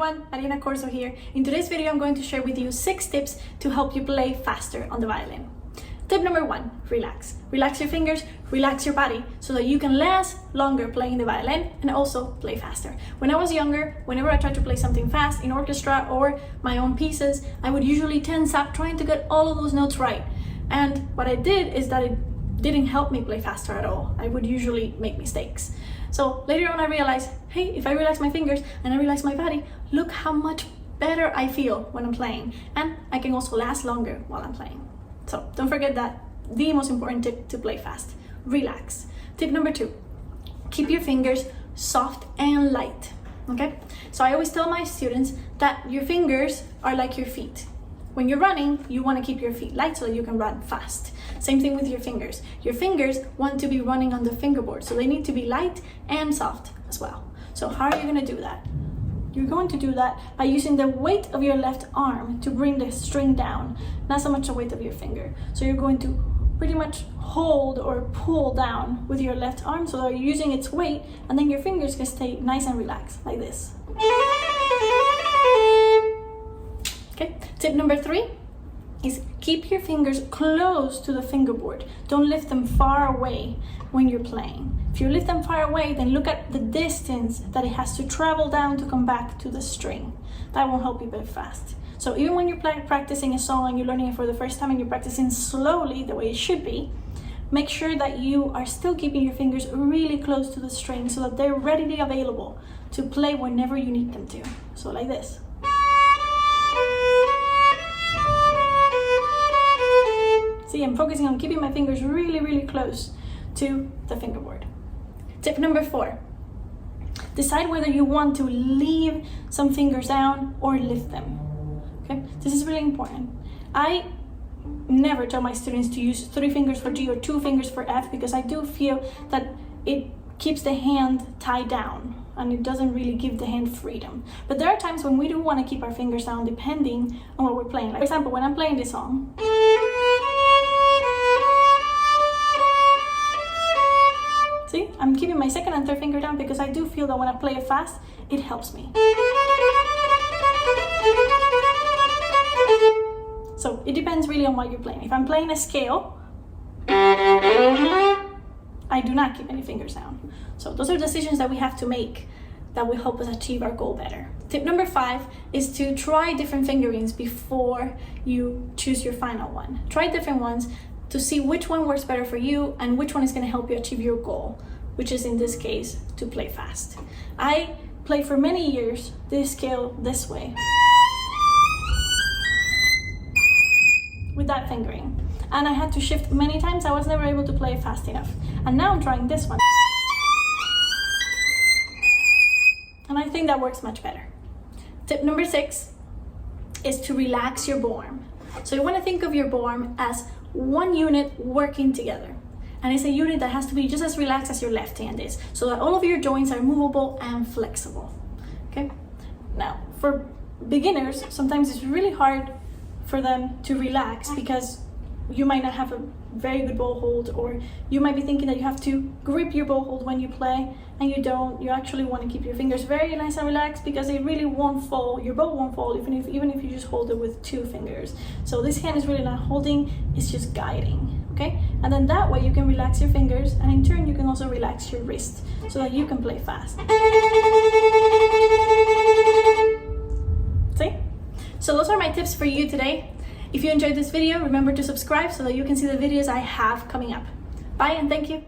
everyone, Mariana Corzo here. In today's video, I'm going to share with you 6 tips to help you play faster on the violin. Tip number 1, relax. Relax your fingers, relax your body, so that you can last longer playing the violin and also play faster. When I was younger, whenever I tried to play something fast in orchestra or my own pieces, I would usually tense up trying to get all of those notes right. And what I did is that it didn't help me play faster at all. I would usually make mistakes. So later on I realized, hey, if I relax my fingers and I relax my body, look how much better I feel when I'm playing. And I can also last longer while I'm playing. So don't forget that the most important tip to play fast, relax. Tip number 2, keep your fingers soft and light, okay? So I always tell my students that your fingers are like your feet. When you're running, you want to keep your feet light so that you can run fast. Same thing with your fingers. Your fingers want to be running on the fingerboard, so they need to be light and soft as well. So how are you going to do that? You're going to do that by using the weight of your left arm to bring the string down, not so much the weight of your finger. So you're going to pretty much hold or pull down with your left arm so that you're using its weight, and then your fingers can stay nice and relaxed like this. Okay, tip number 3 is keep your fingers close to the fingerboard. Don't lift them far away when you're playing. If you lift them far away, then look at the distance that it has to travel down to come back to the string. That won't help you play fast. So even when you're practicing a song and you're learning it for the first time and you're practicing slowly the way it should be, make sure that you are still keeping your fingers really close to the string so that they're readily available to play whenever you need them to. So like this. See, I'm focusing on keeping my fingers really close to the fingerboard. Tip number 4, decide whether you want to leave some fingers down or lift them. Okay, this is really important. I never tell my students to use 3 fingers for G or 2 fingers for F, because I do feel that it keeps the hand tied down and it doesn't really give the hand freedom. But there are times when we do want to keep our fingers down depending on what we're playing. Like, for example, when I'm playing this song, see, I'm keeping my 2nd and 3rd finger down because I do feel that when I play it fast, it helps me. So it depends really on what you're playing. If I'm playing a scale, I do not keep any fingers down. So those are decisions that we have to make that will help us achieve our goal better. Tip number 5 is to try different fingerings before you choose your final one. Try different ones to see which one works better for you and which one is going to help you achieve your goal, which is in this case to play fast. I played for many years this scale this way, with that fingering, and I had to shift many times. I was never able to play fast enough, and now I'm trying this one, and I think that works much better. Tip number 6 is to relax your bow arm. So you want to think of your bow arm as one unit working together, and it's a unit that has to be just as relaxed as your left hand is, so that all of your joints are movable and flexible. Okay, now for beginners, sometimes it's really hard for them to relax because you might not have a very good bow hold, or you might be thinking that you have to grip your bow hold when you play, and you don't. You actually want to keep your fingers very nice and relaxed because they really won't fall. Your bow won't fall even if you just hold it with 2 fingers. So this hand is really not holding, it's just guiding, okay? And then that way you can relax your fingers, and in turn you can also relax your wrist so that you can play fast. See? So those are my tips for you today. If you enjoyed this video, remember to subscribe so that you can see the videos I have coming up. Bye and thank you.